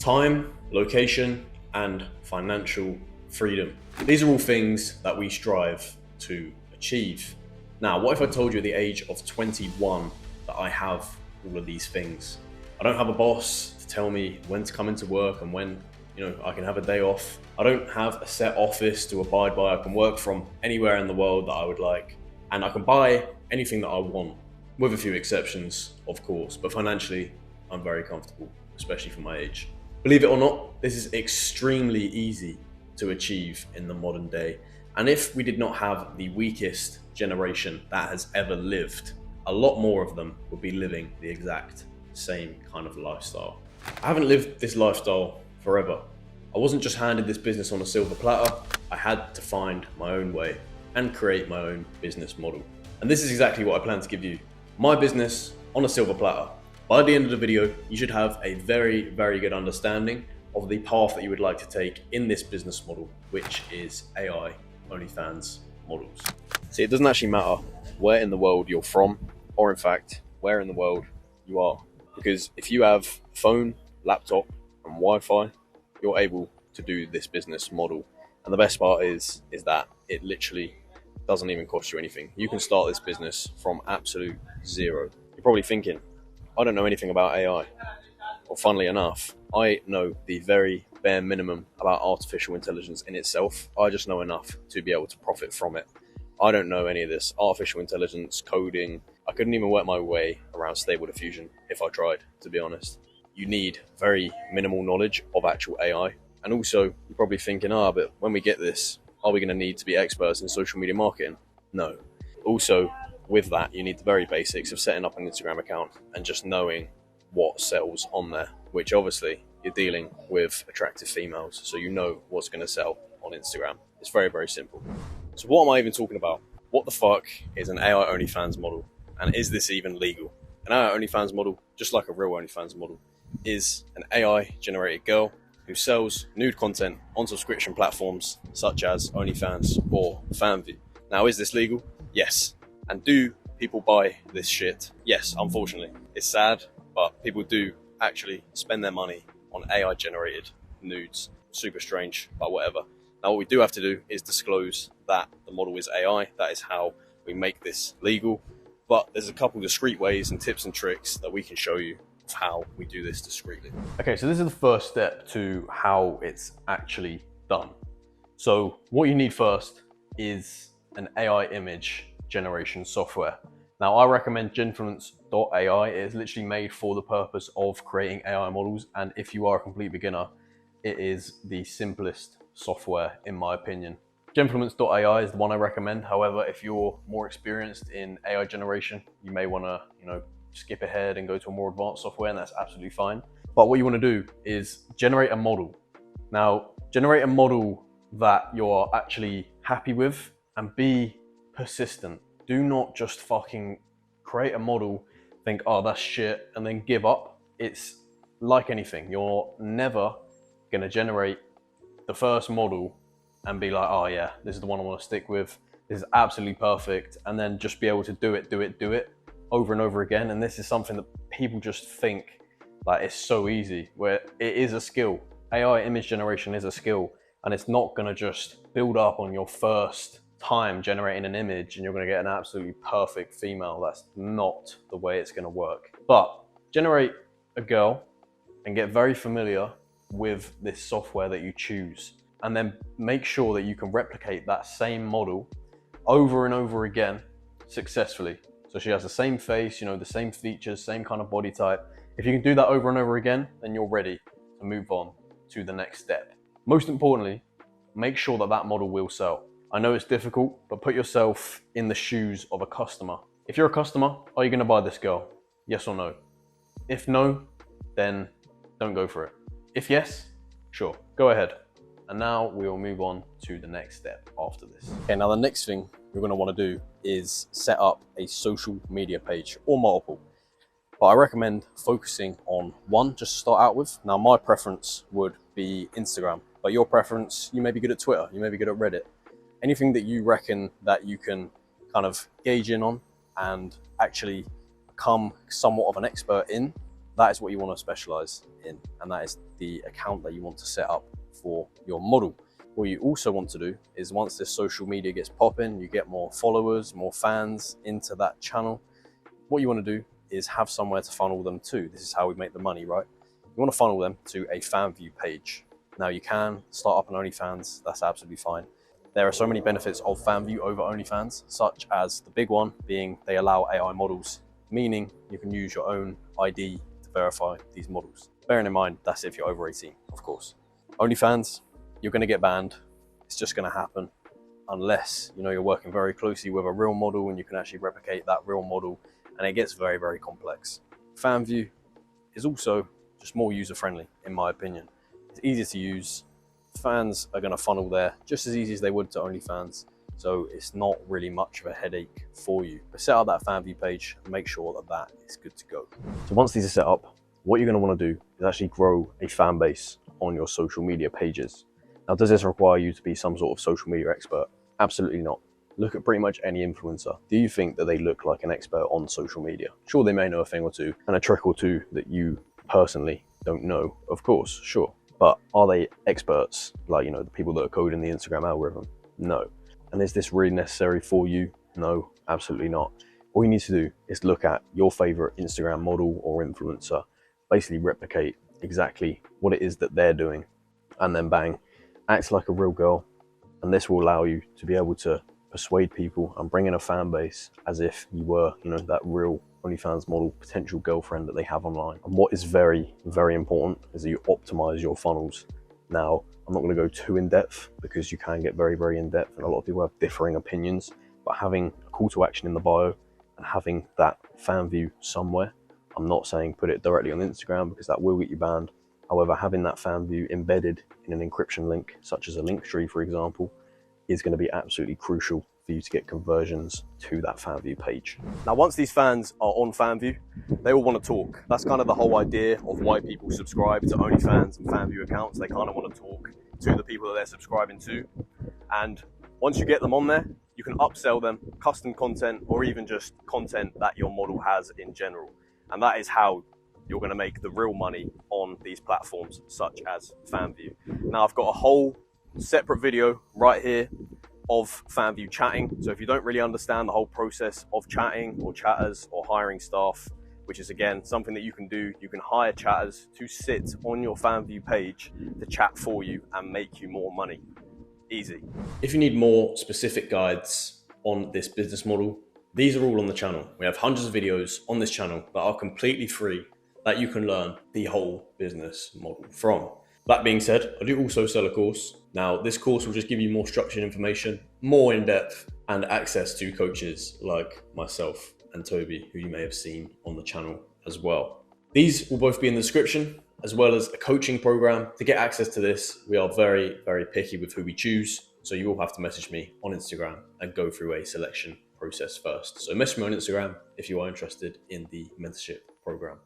Time, location, and financial freedom. These are all things that we strive to achieve. Now, what if I told you at the age of 21 that I have all of these things? I don't have a boss to tell me when to come into work and when, I can have a day off. I don't have a set office to abide by. I can work from anywhere in the world that I would like. And I can buy anything that I want, with a few exceptions, of course. But financially, I'm very comfortable, especially for my age. Believe it or not, this is extremely easy to achieve in the modern day. And if we did not have the weakest generation that has ever lived, a lot more of them would be living the exact same kind of lifestyle. I haven't lived this lifestyle forever. I wasn't just handed this business on a silver platter. I had to find my own way and create my own business model. And this is exactly what I plan to give you. My business on a silver platter. By the end of the video, you should have a very, very good understanding of the path that you would like to take in this business model, which is AI OnlyFans models. See, it doesn't actually matter where in the world you're from, or in fact, where in the world you are. Because if you have a phone, laptop, and Wi-Fi, you're able to do this business model. And the best part is that it literally doesn't even cost you anything. You can start this business from absolute zero. You're probably thinking, I don't know anything about AI. Well, funnily enough, I know the very bare minimum about artificial intelligence in itself. I just know enough to be able to profit from it. I don't know any of this artificial intelligence, coding. I couldn't even work my way around Stable Diffusion if I tried, to be honest. You need very minimal knowledge of actual AI. And also, you're probably thinking, but when we get this, are we going to need to be experts in social media marketing? No. Also, with that, you need the very basics of setting up an Instagram account and just knowing what sells on there, which obviously you're dealing with attractive females, so you know what's going to sell on Instagram. It's very, very simple. So what am I even talking about? What the fuck is an AI OnlyFans model? And is this even legal? An AI OnlyFans model, just like a real OnlyFans model, is an AI generated girl who sells nude content on subscription platforms such as OnlyFans or Fanvue. Now, is this legal? Yes. And do people buy this shit? Yes, unfortunately. It's sad, but people do actually spend their money on AI generated nudes. Super strange, but whatever. Now, what we do have to do is disclose that the model is AI. That is how we make this legal. But there's a couple discreet ways and tips and tricks that we can show you of how we do this discreetly. Okay, so this is the first step to how it's actually done. So what you need first is an AI image generation software. Now, I recommend Genfluence.ai. It is literally made for the purpose of creating AI models. And if you are a complete beginner, it is the simplest software in my opinion. Genfluence.ai is the one I recommend. However, if you're more experienced in AI generation, you may want to, skip ahead and go to a more advanced software, and that's absolutely fine. But what you want to do is generate a model. Now, generate a model that you're actually happy with and be persistent. Do not just fucking create a model, think, that's shit, and then give up. It's like anything. You're never going to generate the first model and be like, yeah, this is the one I want to stick with. This is absolutely perfect. And then just be able to do it over and over again. And this is something that people just think like it's so easy, where it is a skill. AI image generation is a skill, and it's not going to just build up on your first time generating an image and you're going to get an absolutely perfect female. That's not the way it's going to work. But generate a girl and get very familiar with this software that you choose, and then make sure that you can replicate that same model over and over again successfully. So she has the same face, the same features, same kind of body type. If you can do that over and over again, then you're ready to move on to the next step. Most importantly, make sure that that model will sell. I know it's difficult, but put yourself in the shoes of a customer. If you're a customer, are you going to buy this girl? Yes or no? If no, then don't go for it. If yes, sure, go ahead. And now we will move on to the next step after this. Okay, now the next thing you're going to want to do is set up a social media page, or multiple. But I recommend focusing on one just to start out with. Now, my preference would be Instagram, but your preference, you may be good at Twitter, you may be good at Reddit. Anything that you reckon that you can kind of gauge in on and actually become somewhat of an expert in, that is what you want to specialize in, and that is the account that you want to set up for your model. What you also want to do is, once this social media gets popping, you get more followers, more fans into that channel, what you want to do is have somewhere to funnel them to. This is how we make the money, right? You want to funnel them to a Fanvue page. Now, you can start up an OnlyFans, that's absolutely fine. There are so many benefits of Fanvue over OnlyFans, such as the big one being they allow AI models, meaning you can use your own ID to verify these models. Bearing in mind, that's if you're over 18, of course. OnlyFans, you're going to get banned. It's just going to happen unless you're working very closely with a real model and you can actually replicate that real model, and it gets very, very complex. Fanvue is also just more user-friendly, in my opinion. It's easier to use. Fans are going to funnel there just as easy as they would to OnlyFans, so it's not really much of a headache for you. But set up that Fanvue page and make sure that that is good to go. So once these are set up, what you're going to want to do is actually grow a fan base on your social media pages. Now, does this require you to be some sort of social media expert? Absolutely not. Look at pretty much any influencer. Do you think that they look like an expert on social media? Sure, they may know a thing or two, and a trick or two that you personally don't know, of course, sure. But are they experts, like, the people that are coding the Instagram algorithm? No. And is this really necessary for you? No, absolutely not. All you need to do is look at your favorite Instagram model or influencer, basically replicate exactly what it is that they're doing, and then bang, act like a real girl. And this will allow you to be able to persuade people and bring in a fan base as if you were, that real OnlyFans model potential girlfriend that they have online. And what is very, very important is that you optimize your funnels. Now, I'm not going to go too in depth because you can get very, very in depth and a lot of people have differing opinions, but having a call to action in the bio and having that Fanvue somewhere, I'm not saying put it directly on Instagram because that will get you banned. However, having that Fanvue embedded in an encryption link, such as a link tree, for example, is going to be absolutely crucial for you to get conversions to that Fanvue page. Now, once these fans are on Fanvue, they all want to talk. That's kind of the whole idea of why people subscribe to OnlyFans and Fanvue accounts. They kind of want to talk to the people that they're subscribing to. And once you get them on there, you can upsell them custom content or even just content that your model has in general. And that is how you're going to make the real money on these platforms such as Fanvue. Now, I've got a whole separate video right here of Fanvue chatting. So if you don't really understand the whole process of chatting or chatters or hiring staff, which is again something that you can do, you can hire chatters to sit on your Fanvue page to chat for you and make you more money. Easy. If you need more specific guides on this business model, these are all on the channel. We have hundreds of videos on this channel that are completely free that you can learn the whole business model from. That being said, I do also sell a course. Now, this course will just give you more structured information, more in depth, and access to coaches like myself and Toby, who you may have seen on the channel as well. These will both be in the description, as well as a coaching program. To get access to this, we are very, very picky with who we choose. So you will have to message me on Instagram and go through a selection process first. So message me on Instagram if you are interested in the mentorship program.